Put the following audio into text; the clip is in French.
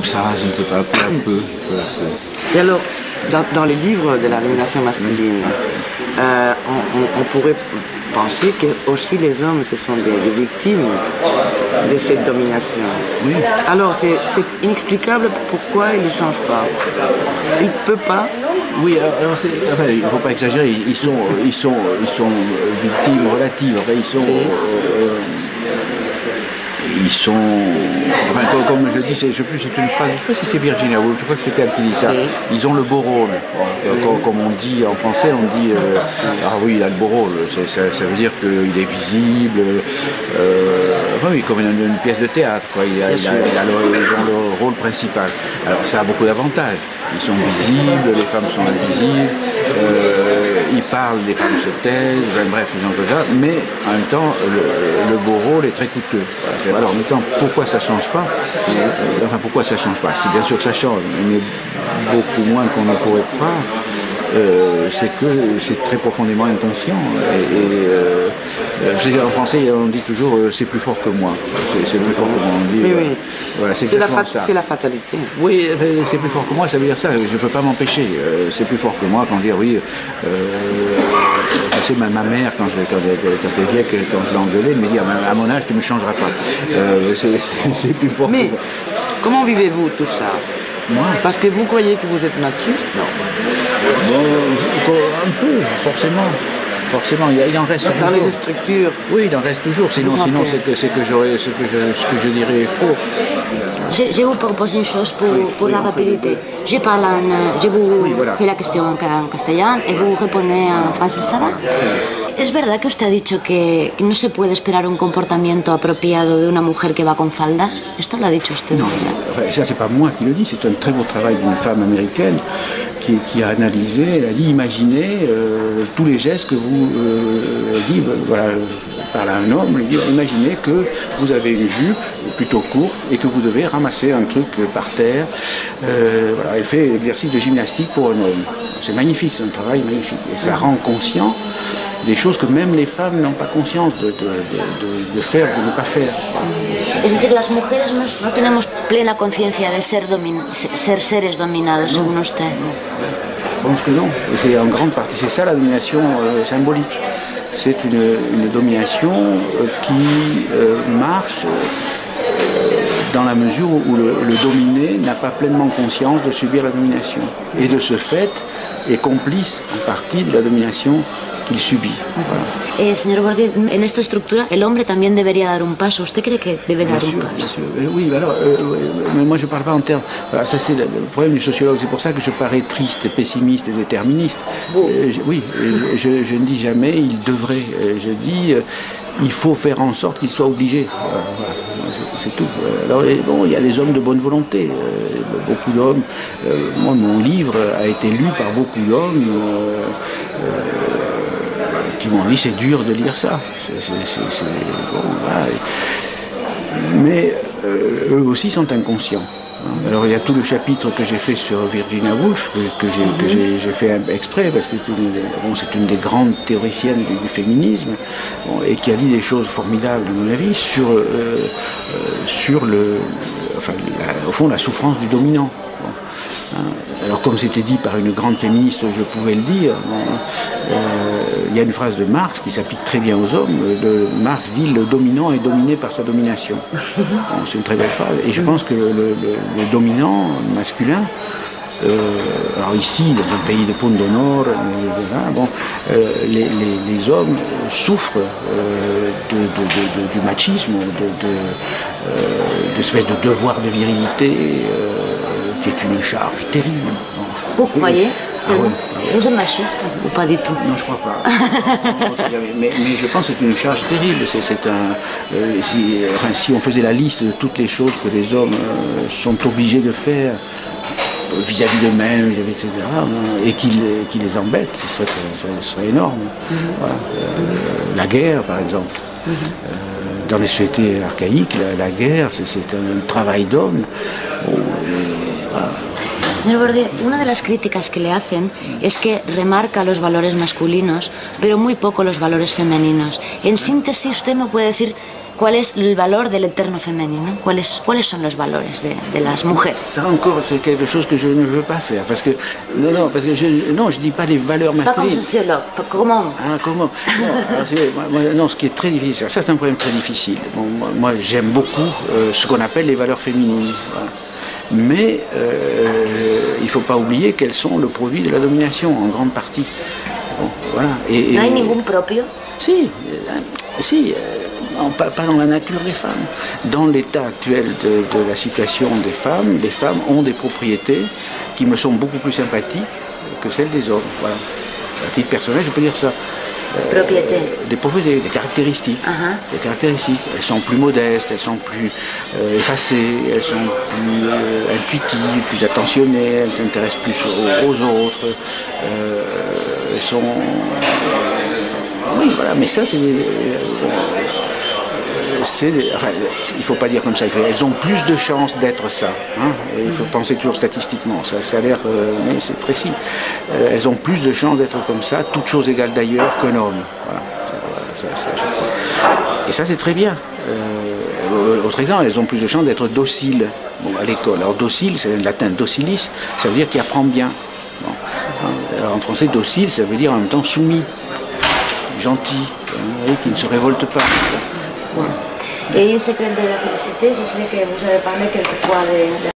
ça, je ne sais pas, peu à peu. Et alors, dans les livres de la domination masculine, on pourrait penser que aussi les hommes, ce sont des victimes de cette domination. Oui. Alors, c'est inexplicable pourquoi il ne change pas. Il ne peut pas. Oui, alors enfin, il ne faut pas exagérer, ils sont victimes relatives, enfin, ils sont, enfin, comme je dis, je sais plus, c'est une phrase, je ne sais pas si c'est Virginia Woolf, je crois que c'est elle qui dit ça, ils ont le beau rôle. Comme on dit en français, on dit, ah oui, il a le beau rôle, ça veut dire qu'il est visible, enfin oui, comme une pièce de théâtre, quoi. Ils ont le rôle principal. Alors ça a beaucoup d'avantages, ils sont visibles, les femmes sont invisibles, ils parlent, les femmes se taisent, bref, ils ont tout ça, mais en même temps, le beau rôle est très coûteux. Voilà, alors maintenant, pourquoi ça ne change pas? Enfin, pourquoi ça ne change pas? Si bien sûr que ça change, mais beaucoup moins qu'on ne pourrait croire. C'est que c'est très profondément inconscient. En français, on dit toujours c'est plus fort que moi. C'est plus fort que moi. On dit, oui. Voilà, c'est la fatalité. Oui, c'est plus fort que moi, ça veut dire ça. Je ne peux pas m'empêcher. C'est plus fort que moi quand dire oui. Je sais, ma mère, quand elle est vieille, quand je l'ai engueulée, elle me dit à mon âge, tu ne me changeras pas. C'est plus fort que moi. Comment vivez-vous tout ça? Moi? Parce que vous croyez que vous êtes machiste, non? Bon, un peu, forcément. Forcément, il en reste dans toujours. Les structures. Oui, il en reste toujours. Sinon ce que je dirais est faux. Je vous propose une chose pour la rapidité. Je vous fais la question en castellano y vous répondez en français, ¿ça va? ¿Es verdad que usted ha dicho que no se puede esperar un comportamiento apropiado de una mujer que va con faldas? ¿Esto lo ha dicho usted? Non, enfin, ça c'est pas moi qui le dis, c'est un très beau travail d'une femme américaine qui a analysé, elle a dit imaginez tous les gestes que vous dites, voilà, parle à un homme, il dit imaginez que vous avez une jupe plutôt courte et que vous devez ramasser un truc par terre. Voilà, elle fait l'exercice de gymnastique pour un homme. C'est magnifique, c'est un travail magnifique. Et ça rend conscient des choses que même les femmes n'ont pas conscience de faire, de ne pas faire. Es decir, las mujeres no tenemos plena conciencia de ser seres dominados, según usted. Je pense que non. Et c'est en grande partie, c'est ça la domination symbolique. C'est une domination qui marche dans la mesure où le dominé n'a pas pleinement conscience de subir la domination. Et de ce fait, est complice en partie de la domination qu'il subit. Voilà. Señor Bourdieu, en esta estructura, el hombre también debería dar un paso. ¿Usted cree que debe dar un paso? Oui, alors, mais moi je ne parle pas en termes... Voilà, ça c'est le problème du sociologue, c'est pour ça que je parais triste, pessimiste et déterministe. Oui, je ne dis jamais il devrait, je dis il faut faire en sorte qu'il soit obligé. Voilà, c'est tout. Alors bon, il y a des hommes de bonne volonté, beaucoup d'hommes. Moi, mon livre a été lu par beaucoup d'hommes qui m'ont dit c'est dur de lire ça. Bon, voilà. Mais eux aussi sont inconscients. Alors il y a tout le chapitre que j'ai fait sur Virginia Woolf, que j'ai fait exprès, parce que c'est une des grandes théoriciennes du féminisme, et qui a dit des choses formidables, à mon avis, sur au fond, la souffrance du dominant. Alors comme c'était dit par une grande féministe, je pouvais le dire, il y a une phrase de Marx qui s'applique très bien aux hommes. Marx dit « le dominant est dominé par sa domination ». C'est une très belle phrase. Et je pense que le dominant masculin, alors ici, dans un pays de Punto Nord, les hommes souffrent du machisme, d'espèce de devoir de virilité, qui est une charge terrible. Vous croyez vous êtes machiste ou pas du tout? Non, je crois pas. mais je pense que c'est une charge terrible. Si on faisait la liste de toutes les choses que les hommes sont obligés de faire vis-à-vis d'eux-mêmes, etc., et qui les embêtent, ça serait énorme. Voilà. La guerre, par exemple. Dans les sociétés archaïques, la guerre, c'est un travail d'homme. Voilà. Señor Bourdieu, una de las críticas que le hacen es que remarca los valores masculinos, pero muy poco los valores femeninos. En síntesis, usted me puede decir ¿Cuál es el valor del eterno femenino? ¿Cuáles son los valores de las mujeres? Ça encore, c'est quelque chose que je ne veux pas faire. Parce que, je dis pas les valeurs Pas comme masculines. sociologue, comment? Ah, comment? Non, ce qui est très difficile, ça c'est un problème très difficile. Bon, moi j'aime beaucoup ce qu'on appelle les valeurs féminines. Voilà. Mais il ne faut pas oublier qu'elles sont le produit de la domination, en grande partie. Bon, voilà. ¿No hay ningún propio? Si, non, pas dans la nature des femmes. Dans l'état actuel de la situation des femmes, les femmes ont des propriétés qui me sont beaucoup plus sympathiques que celles des hommes. Voilà. À titre personnel, je peux dire ça. Propriété. Des propriétés, des caractéristiques. Des caractéristiques. Elles sont plus modestes, elles sont plus effacées, elles sont plus intuitives, plus attentionnées, elles s'intéressent plus aux autres. Elles sont... Oui, voilà, mais ça, enfin, il ne faut pas dire comme ça, elles ont plus de chances d'être ça. Hein. Il faut penser toujours statistiquement, ça a l'air, mais c'est précis. Elles ont plus de chances d'être comme ça, toutes choses égales d'ailleurs, qu'un homme. Voilà. Et ça, c'est très bien. Autre exemple, elles ont plus de chances d'être dociles à l'école. Alors docile, c'est le latin docilis, ça veut dire qui apprend bien. Bon. Alors, en français, docile, ça veut dire en même temps soumis. Gentil, qui ne se révolte pas. Et un secret de la félicité, je sais que vous avez parlé quelquefois de